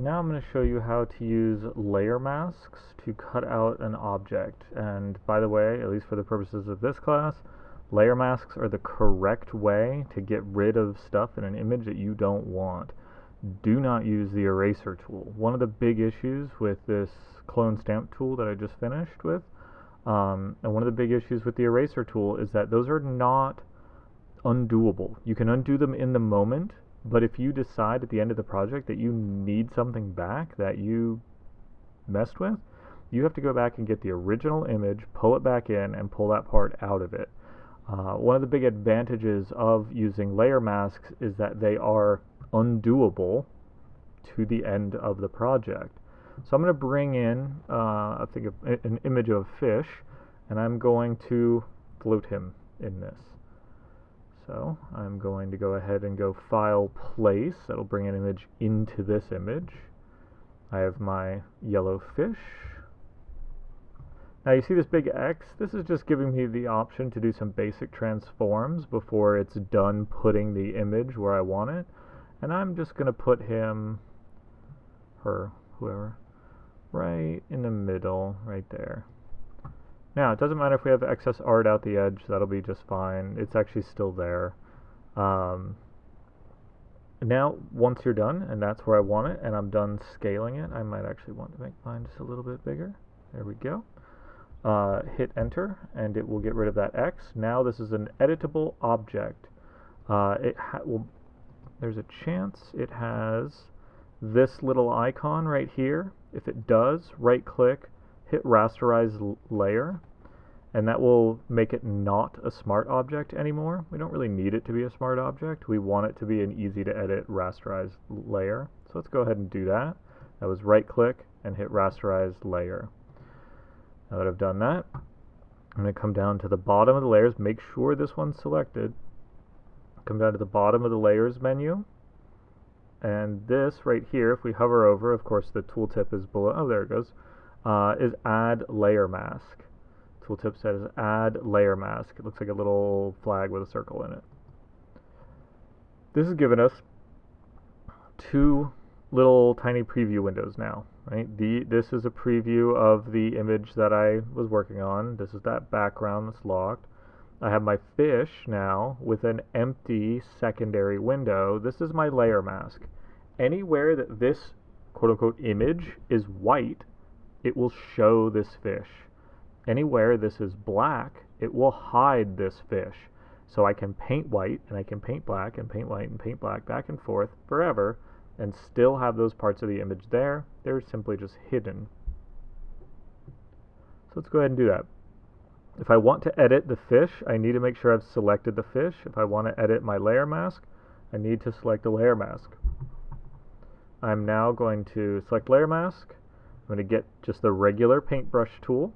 Now I'm going to show you how to use layer masks to cut out an object. And by the way, at least for the purposes of this class, layer masks are the correct way to get rid of stuff in an image that you don't want. Do not use the eraser tool. One of the big issues with this clone stamp tool that I just finished with, and one of the big issues with the eraser tool is that those are not undoable. You can undo them in the moment, but if you decide at the end of the project that you need something back that you messed with, you have to go back and get the original image, pull it back in, and pull that part out of it. One of the big advantages of using layer masks is that they are undoable to the end of the project. So I'm going to bring in an image of a fish, and I'm going to float him in this. So I'm going to go ahead and go File, Place. That'll bring an image into this image. I have my yellow fish. Now you see this big X? This is just giving me the option to do some basic transforms before it's done putting the image where I want it. And I'm just going to put him, her, whoever, right in the middle, right there. Now, it doesn't matter if we have excess art out the edge, that'll be just fine. It's actually still there. Now, once you're done, and that's where I want it, and I'm done scaling it, I might actually want to make mine just a little bit bigger. There we go. Hit enter, and it will get rid of that X. Now this is an editable object. There's a chance it has this little icon right here. If it does, right-click, hit rasterize layer, and that will make it not a smart object anymore. We don't really need it to be a smart object. We want it to be an easy to edit rasterize layer. So let's go ahead and do that. That was right-click and hit rasterize layer. Now that I've done that, I'm going to come down to the bottom of the layers, make sure this one's selected. Come down to the bottom of the layers menu, and this right here, if we hover over, of course the tooltip is below, oh there it goes, is add layer mask. Tooltip says add layer mask. It looks like a little flag with a circle in it. This has given us two little tiny preview windows now, right? This is a preview of the image that I was working on. This is that background that's locked. I have my fish now with an empty secondary window. This is my layer mask. Anywhere that this quote-unquote image is white, it will show this fish. Anywhere this is black, it will hide this fish. So I can paint white, and I can paint black, and paint white, and paint black, back and forth, forever, and still have those parts of the image there. They're simply just hidden. So let's go ahead and do that. If I want to edit the fish, I need to make sure I've selected the fish. If I want to edit my layer mask, I need to select a layer mask. I'm now going to select layer mask. I'm going to get just the regular paintbrush tool,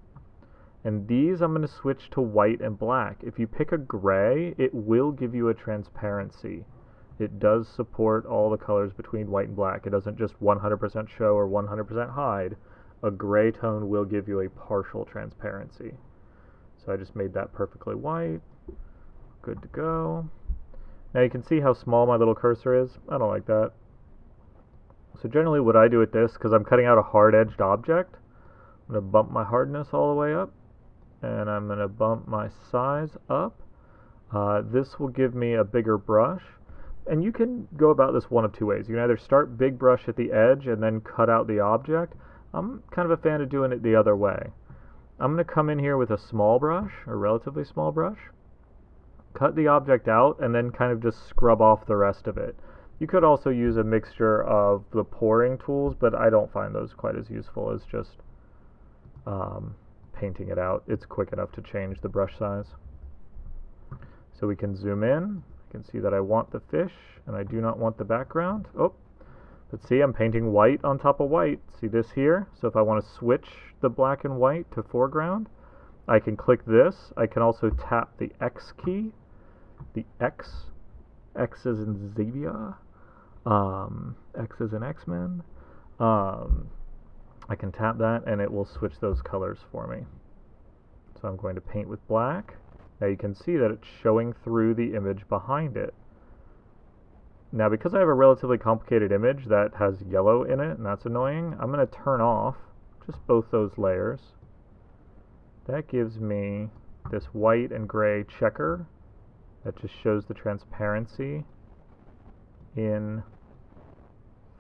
and these I'm going to switch to white and black. If you pick a gray, it will give you a transparency. It does support all the colors between white and black. It doesn't just 100% show or 100% hide. A gray tone will give you a partial transparency. So I just made that perfectly white. Good to go. Now you can see how small my little cursor is. I don't like that. So generally what I do with this, because I'm cutting out a hard-edged object, I'm going to bump my hardness all the way up, and I'm going to bump my size up. This will give me a bigger brush, and you can go about this one of two ways. You can either start big brush at the edge and then cut out the object. I'm kind of a fan of doing it the other way. I'm going to come in here with a small brush, a relatively small brush, cut the object out, and then kind of just scrub off the rest of it. You could also use a mixture of the pouring tools, but I don't find those quite as useful as just painting it out. It's quick enough to change the brush size. So we can zoom in. I can see that I want the fish, and I do not want the background. Oh, but see, I'm painting white on top of white. See this here? So if I want to switch the black and white to foreground, I can click this. I can also tap the X key, the X is in Xavier, X is in X-Men. I can tap that and it will switch those colors for me. So I'm going to paint with black. Now you can see that it's showing through the image behind it. Now because I have a relatively complicated image that has yellow in it, and that's annoying, I'm going to turn off just both those layers. That gives me this white and gray checker that just shows the transparency in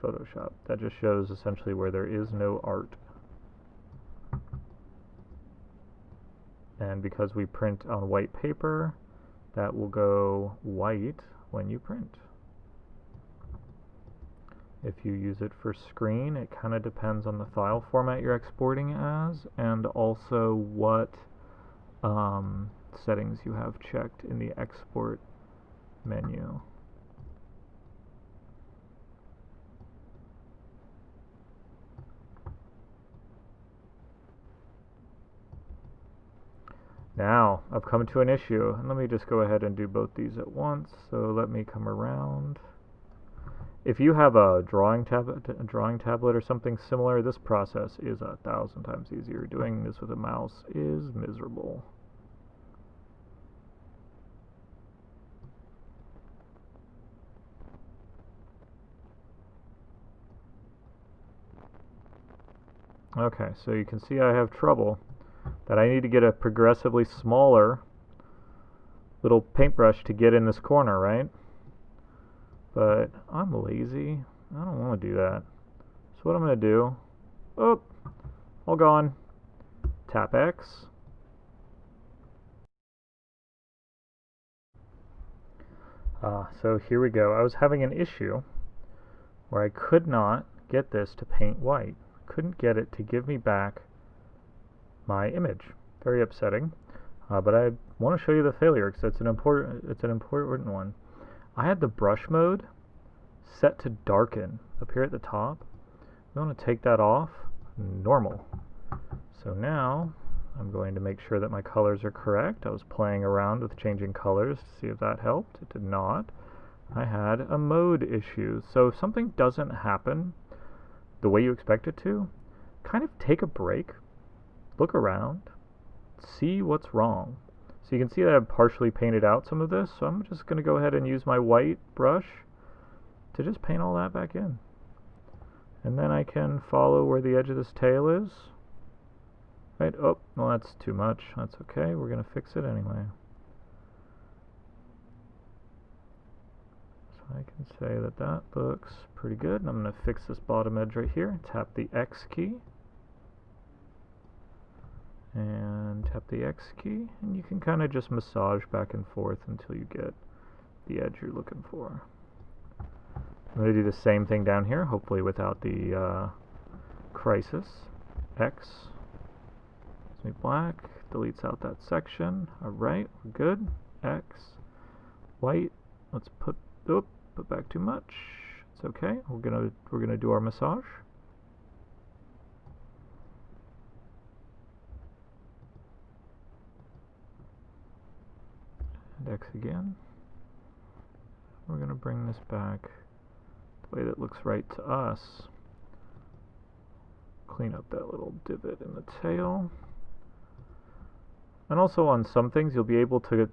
Photoshop. That just shows essentially where there is no art. And because we print on white paper, that will go white when you print. If you use it for screen, it kind of depends on the file format you're exporting as, and also what settings you have checked in the export menu. Now, I've come to an issue, and let me just go ahead and do both these at once. So let me come around. If you have a drawing tablet or something similar, this process is 1,000 times easier. Doing this with a mouse is miserable. Okay, so you can see I have trouble, that I need to get a progressively smaller little paintbrush to get in this corner, right? But I'm lazy. I don't want to do that. So what I'm going to do, oh, all gone. Tap X. So here we go. I was having an issue where I could not get this to paint white. Couldn't get it to give me back my image. Very upsetting. But I want to show you the failure because it's an important one. I had the brush mode set to darken up here at the top. We want to take that off, normal. So now I'm going to make sure that my colors are correct. I was playing around with changing colors to see if that helped. It did not. I had a mode issue. So if something doesn't happen the way you expect it to, kind of take a break, look around, see what's wrong. So you can see that I've partially painted out some of this, so I'm just going to go ahead and use my white brush to just paint all that back in. And then I can follow where the edge of this tail is. Right, oh, well that's too much. That's okay, we're going to fix it anyway. So I can say that that looks pretty good, and I'm going to fix this bottom edge right here. Tap the X key. And tap the X key, and you can kind of just massage back and forth until you get the edge you're looking for. I'm going to do the same thing down here, hopefully without the crisis. X, gives me black, deletes out that section. Alright, we're good. X, white, let's put back too much. It's okay, we're gonna do our massage. X again. We're going to bring this back the way that looks right to us. Clean up that little divot in the tail. And also on some things you'll be able to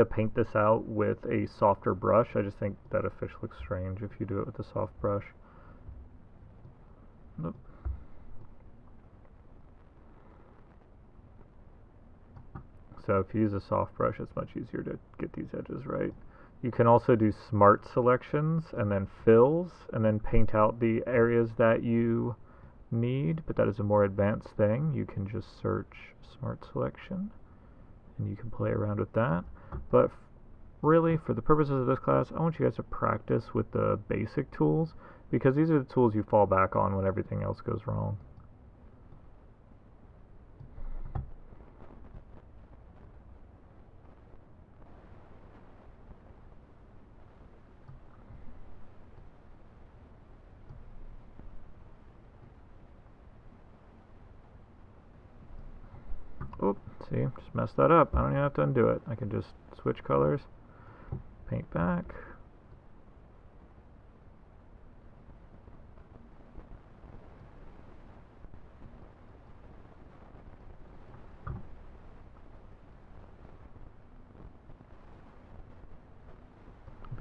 paint this out with a softer brush. I just think that a fish looks strange if you do it with a soft brush. Nope. So if you use a soft brush, it's much easier to get these edges right. You can also do smart selections and then fills and then paint out the areas that you need, but that is a more advanced thing. You can just search smart selection and you can play around with that. But really, for the purposes of this class, I want you guys to practice with the basic tools because these are the tools you fall back on when everything else goes wrong. Oh, see, just messed that up. I don't even have to undo it. I can just switch colors, paint back.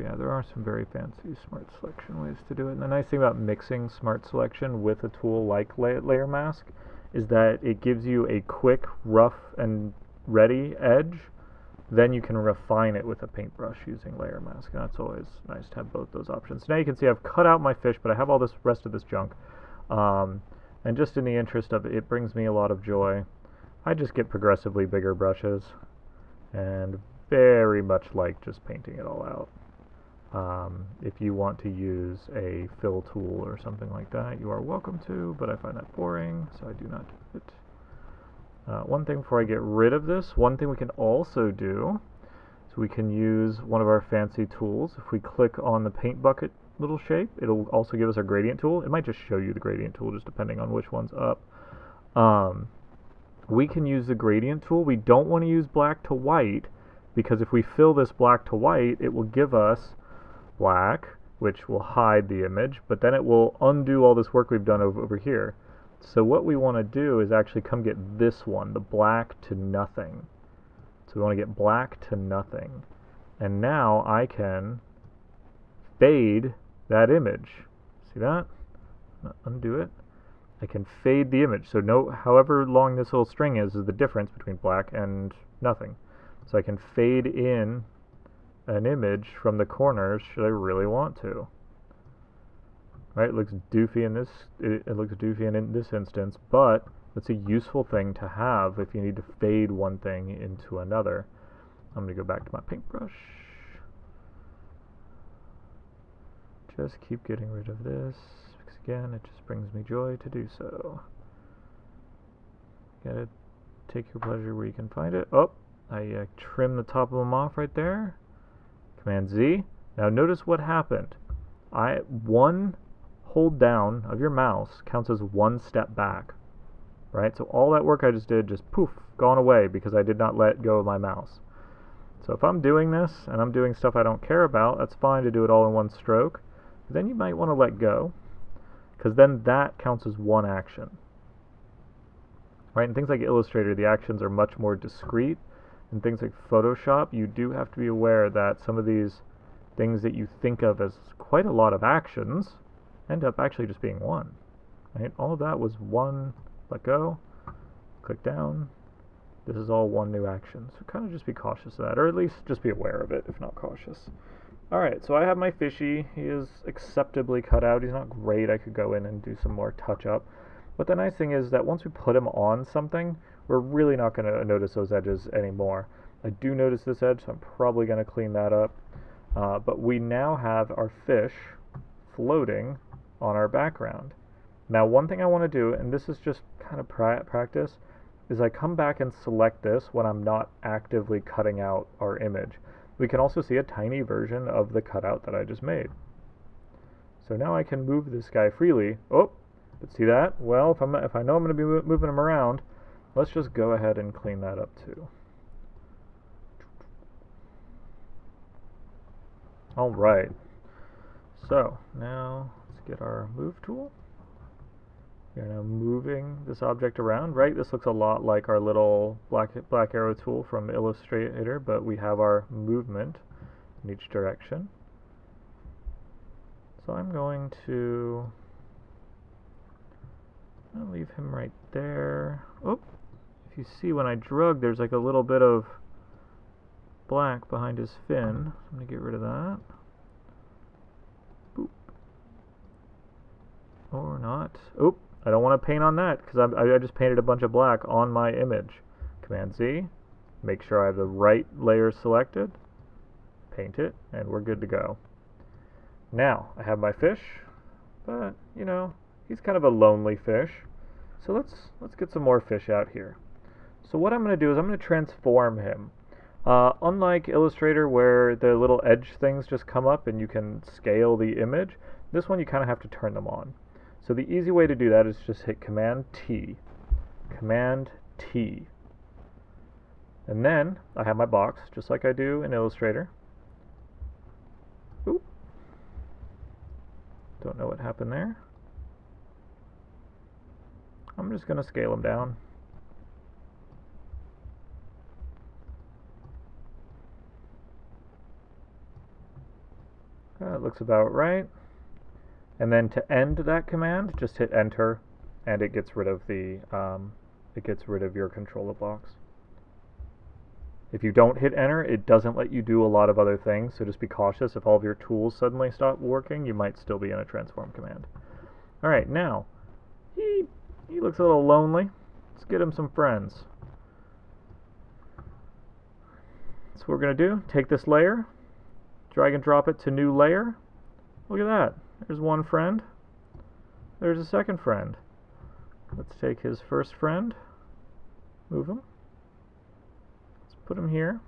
yeah, there are some very fancy smart selection ways to do it. And the nice thing about mixing smart selection with a tool like layer mask is that it gives you a quick, rough, and ready edge. Then you can refine it with a paintbrush using layer mask, and that's always nice to have both those options. Now you can see I've cut out my fish, but I have all this rest of this junk. And just in the interest of it, it brings me a lot of joy. I just get progressively bigger brushes, and very much like just painting it all out. If you want to use a fill tool or something like that, you are welcome to, but I find that boring, so I do not do it. One thing before I get rid of this, one thing we can also do is we can use one of our fancy tools. If we click on the paint bucket little shape, it'll also give us our gradient tool. It might just show you the gradient tool just depending on which one's up. We can use the gradient tool. We don't want to use black to white, because if we fill this black to white, it will give us black, which will hide the image, but then it will undo all this work we've done over here. So what we want to do is actually come get this one, the black to nothing. So we want to get black to nothing. And now I can fade that image. See that? Undo it. I can fade the image. So however long this little string is the difference between black and nothing. So I can fade in an image from the corners should I really want to. Right? It looks doofy in this. It looks doofy in this instance, but it's a useful thing to have if you need to fade one thing into another. I'm going to go back to my paintbrush. Just keep getting rid of this, because again, it just brings me joy to do so. Gotta take your pleasure where you can find it. Oh, I trimmed the top of them off right there. Command Z. Now notice what happened. One hold down of your mouse counts as one step back. Right? So all that work I just did just poof, gone away because I did not let go of my mouse. So if I'm doing this and I'm doing stuff I don't care about, that's fine to do it all in one stroke. But then you might want to let go, because then that counts as one action. Right? In things like Illustrator, the actions are much more discrete. In things like Photoshop, you do have to be aware that some of these things that you think of as quite a lot of actions end up actually just being one. Right? All of that was one, let go, click down. This is all one new action. So kind of just be cautious of that, or at least just be aware of it, if not cautious. Alright, so I have my fishy. He is acceptably cut out. He's not great. I could go in and do some more touch-up. But the nice thing is that once we put him on something, we're really not going to notice those edges anymore. I do notice this edge, so I'm probably going to clean that up. But we now have our fish floating on our background. Now, one thing I want to do, and this is just kind of practice, is I come back and select this when I'm not actively cutting out our image. We can also see a tiny version of the cutout that I just made. So now I can move this guy freely. Oh, but see that? Well, if I know I'm going to be moving him around, let's just go ahead and clean that up too. All right. So now let's get our move tool. We're now moving this object around, right? This looks a lot like our little black arrow tool from Illustrator, but we have our movement in each direction. So I'm going to leave him right there. Oh, if you see when I drug, there's like a little bit of black behind his fin. I'm going to get rid of that. Boop. Or not. Oop. I don't want to paint on that because I just painted a bunch of black on my image. Command Z, make sure I have the right layer selected, paint it, and we're good to go. Now, I have my fish, but, you know, he's kind of a lonely fish. So let's get some more fish out here. So what I'm going to do is I'm going to transform him. Unlike Illustrator where the little edge things just come up and you can scale the image, this one you kind of have to turn them on. So the easy way to do that is just hit Command T. Command T. And then I have my box, just like I do in Illustrator. Oop. Don't know what happened there. I'm just going to scale them down. that looks about right. And then to end that command, just hit enter, and it gets rid of the your controller blocks. If you don't hit enter, it doesn't let you do a lot of other things, so just be cautious. If all of your tools suddenly stop working, you might still be in a transform command. Alright, now, he looks a little lonely. Let's get him some friends. So what we're going to do, take this layer, drag and drop it to new layer. Look at that. There's one friend. There's a second friend. Let's take his first friend, move him. Let's put him here.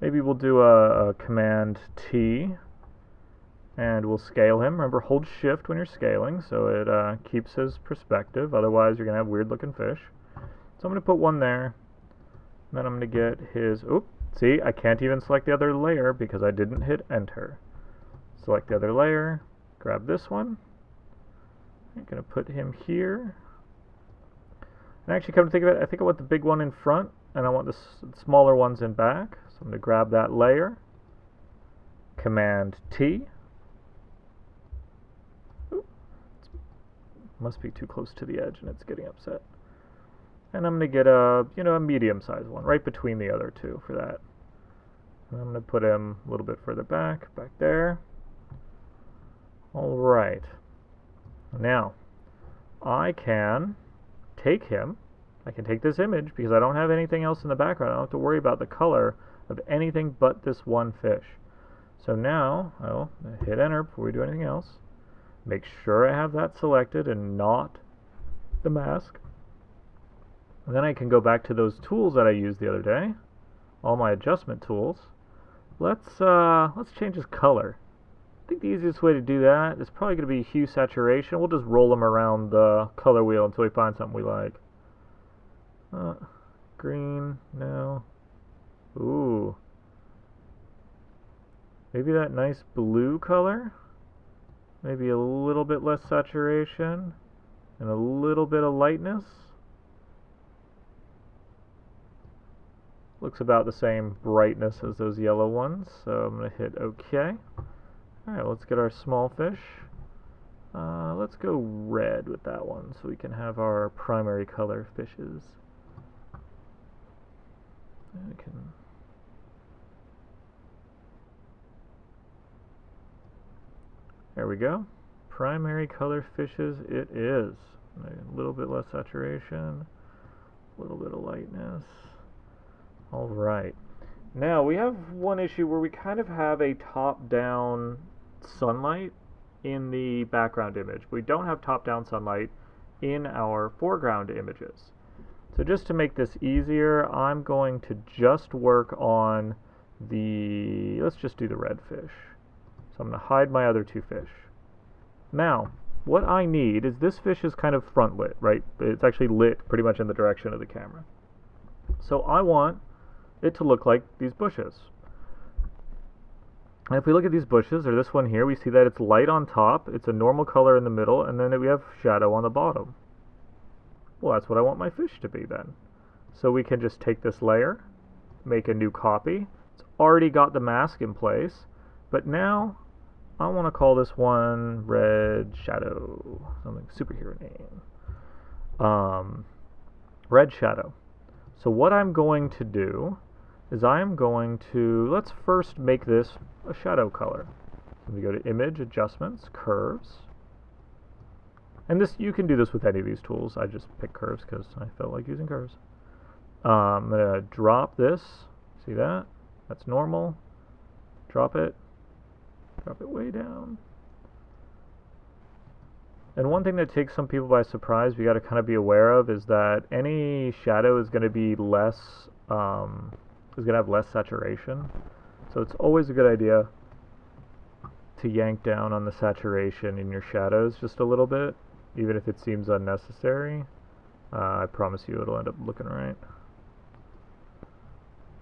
Maybe we'll do a command T, and we'll scale him. Remember, hold shift when you're scaling, so it keeps his perspective. Otherwise, you're going to have weird looking fish. So I'm going to put one there. And then I'm going to get his, oop, see, I can't even select the other layer because I didn't hit enter. Select the other layer, grab this one. I'm going to put him here. And actually, come to think of it, I think I want the big one in front, and I want the smaller ones in back. So I'm going to grab that layer, command T. Oop. Must be too close to the edge, and it's getting upset. And I'm going to get a medium-sized one right between the other two for that. And I'm going to put him a little bit further back there. All right. Now, I can take him. I can take this image because I don't have anything else in the background. I don't have to worry about the color of anything but this one fish. So now, I'll hit enter before we do anything else. Make sure I have that selected and not the mask. And then I can go back to those tools that I used the other day, all my adjustment tools. Let's change his color. I think the easiest way to do that is probably going to be hue saturation. We'll just roll them around the color wheel until we find something we like. Green, no. Ooh. Maybe that nice blue color. Maybe a little bit less saturation and a little bit of lightness. Looks about the same brightness as those yellow ones, so I'm going to hit OK. Alright, let's get our small fish. Let's go red with that one so we can have our primary color fishes. There we go. Primary color fishes it is. A little bit less saturation, a little bit of lightness. Alright. Now we have one issue where we kind of have a top-down sunlight in the background image. We don't have top-down sunlight in our foreground images. So just to make this easier, I'm going to just work on let's just do the red fish. So I'm going to hide my other two fish. Now, what I need is this fish is kind of front lit, right? It's actually lit pretty much in the direction of the camera. So I want it to look like these bushes. And if we look at these bushes, or this one here, we see that it's light on top, it's a normal color in the middle, and then we have shadow on the bottom. Well, that's what I want my fish to be then. So we can just take this layer, make a new copy. It's already got the mask in place, but now I want to call this one Red Shadow, something superhero name. Red Shadow. So what I'm going to do is I'm going to, let's first make this a shadow color. So we go to Image, Adjustments, Curves. And this, you can do this with any of these tools. I just picked curves because I felt like using curves. I'm going to drop this. See that? That's normal. Drop it way down. And one thing that takes some people by surprise, we got to kind of be aware of, is that any shadow is going to be less, is going to have less saturation. So it's always a good idea to yank down on the saturation in your shadows just a little bit, even if it seems unnecessary. I promise you it'll end up looking right.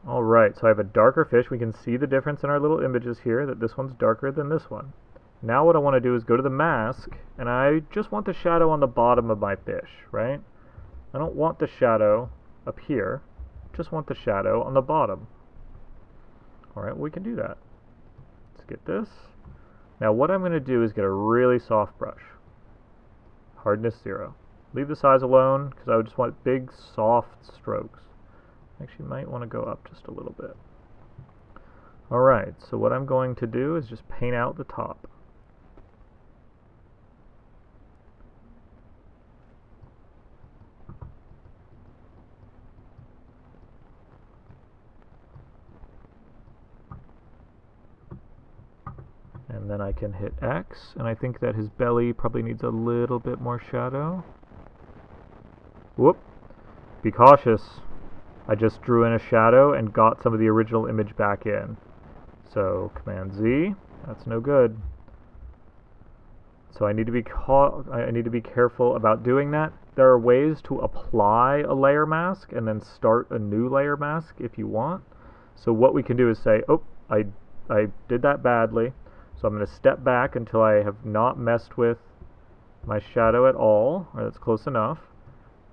Alright, so I have a darker fish. We can see the difference in our little images here, that this one's darker than this one. Now what I want to do is go to the mask, and I just want the shadow on the bottom of my fish, right? I don't want the shadow up here, just want the shadow on the bottom. Alright, we can do that. Let's get this. Now what I'm going to do is get a really soft brush. Hardness 0. Leave the size alone because I would just want big soft strokes. Actually might want to go up just a little bit. Alright, so what I'm going to do is just paint out the top. And then I can hit X, and I think that his belly probably needs a little bit more shadow. Whoop! Be cautious. I just drew in a shadow and got some of the original image back in. So Command Z, that's no good. So I need to be careful about doing that. There are ways to apply a layer mask and then start a new layer mask if you want. So what we can do is say, oh, I did that badly. So I'm going to step back until I have not messed with my shadow at all, or that's close enough.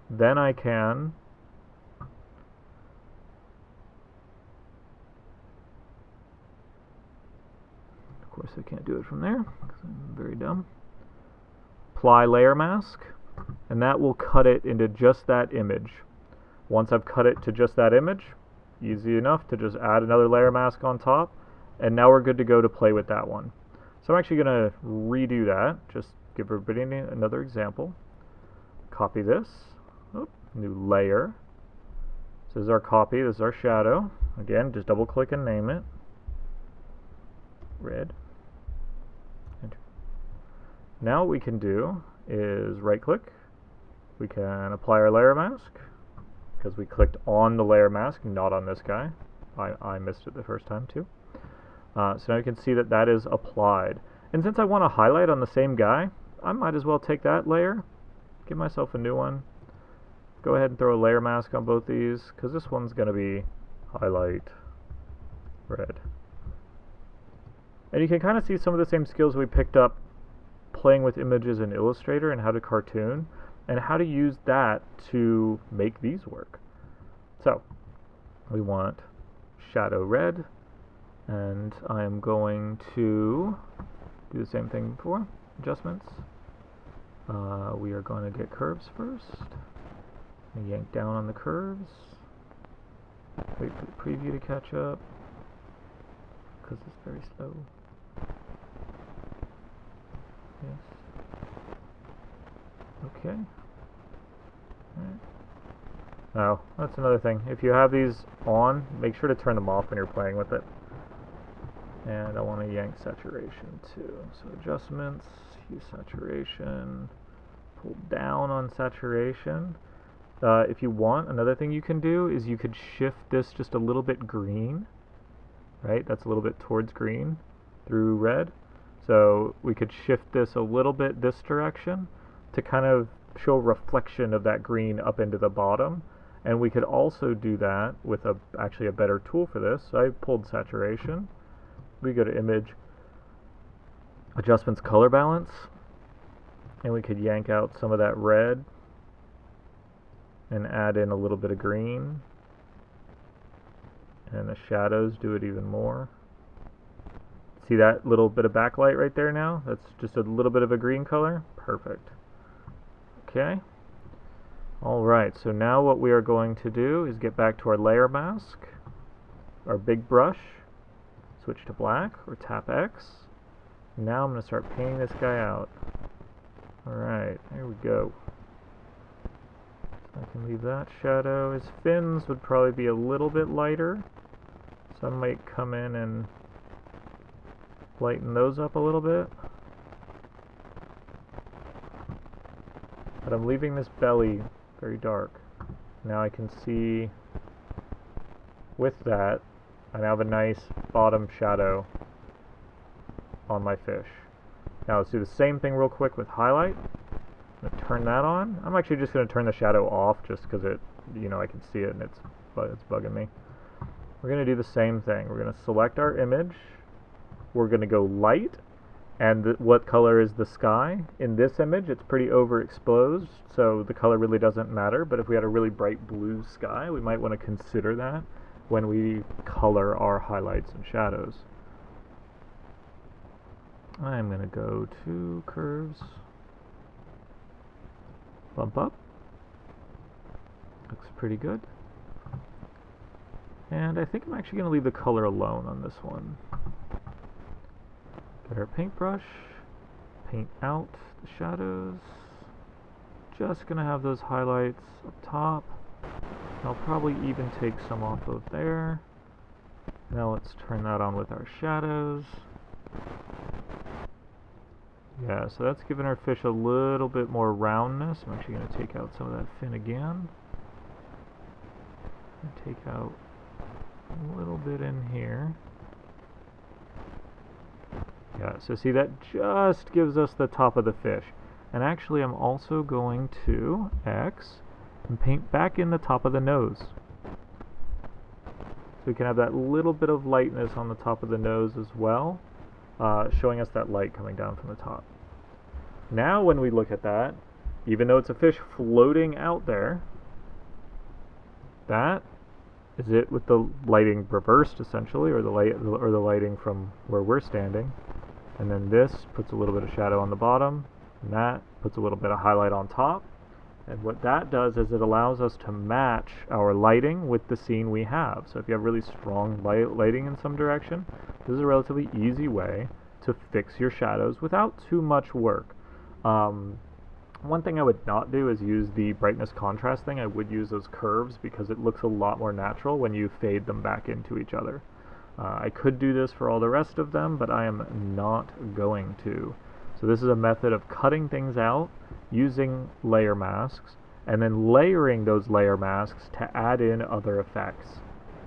Then I can of course I can't do it from there because I'm very dumb. Apply layer mask, and that will cut it into just that image. Once I've cut it to just that image, easy enough to just add another layer mask on top, and now we're good to go to play with that one. So I'm actually going to redo that, just give everybody another example. Copy this, new layer. This is our copy, this is our shadow. Again, just double click and name it. Red. Enter. Now what we can do is right click. We can apply our layer mask, because we clicked on the layer mask, not on this guy. I missed it the first time too. So now you can see that that is applied. And since I want to highlight on the same guy, I might as well take that layer, give myself a new one, go ahead and throw a layer mask on both these, because this one's going to be highlight red. And you can kind of see some of the same skills we picked up playing with images in Illustrator and how to cartoon, and how to use that to make these work. So, we want shadow red, and I am going to do the same thing before, adjustments. We are going to get curves first. Yank down on the curves. Wait for the preview to catch up, because it's very slow. Yes. Okay. Alright. Now, that's another thing. If you have these on, make sure to turn them off when you're playing with it. And I want to yank saturation too. So adjustments, use saturation, pull down on saturation. If you want, another thing you can do is you could shift this just a little bit green, right? That's a little bit towards green through red. So we could shift this a little bit this direction to kind of show a reflection of that green up into the bottom. And we could also do that with actually a better tool for this. So I pulled saturation. We go to image, adjustments, color balance, and we could yank out some of that red and add in a little bit of green, and the shadows do it even more. See that little bit of backlight right there now? That's just a little bit of a green color. Perfect. Okay. Alright, so now what we are going to do is get back to our layer mask, our big brush, switch to black, or tap X. Now I'm going to start painting this guy out. Alright, there we go. I can leave that shadow. His fins would probably be a little bit lighter, so I might come in and lighten those up a little bit. But I'm leaving this belly very dark. Now I can see with that, I now have a nice bottom shadow on my fish. Now let's do the same thing real quick with highlight. I'm going to turn that on. I'm actually just going to turn the shadow off just because it, I can see it and it's bugging me. We're going to do the same thing. We're going to select our image. We're going to go light, and what color is the sky? In this image, it's pretty overexposed, so the color really doesn't matter, but if we had a really bright blue sky, we might want to consider that when we color our highlights and shadows. I'm going to go to curves, bump up, looks pretty good. And I think I'm actually going to leave the color alone on this one. Get our paintbrush, paint out the shadows. Just going to have those highlights up top. I'll probably even take some off of there. Now let's turn that on with our shadows. Yeah, so that's giving our fish a little bit more roundness. I'm actually going to take out some of that fin again. And take out a little bit in here. Yeah, so see, that just gives us the top of the fish. And actually I'm also going to X and paint back in the top of the nose. So we can have that little bit of lightness on the top of the nose as well, showing us that light coming down from the top. Now when we look at that, even though it's a fish floating out there, that is it with the lighting reversed essentially, or the lighting from where we're standing. And then this puts a little bit of shadow on the bottom, and that puts a little bit of highlight on top. And what that does is it allows us to match our lighting with the scene we have. So if you have really strong lighting in some direction, this is a relatively easy way to fix your shadows without too much work. One thing I would not do is use the brightness contrast thing. I would use those curves because it looks a lot more natural when you fade them back into each other. I could do this for all the rest of them, but I am not going to. So this is a method of cutting things out using layer masks and then layering those layer masks to add in other effects.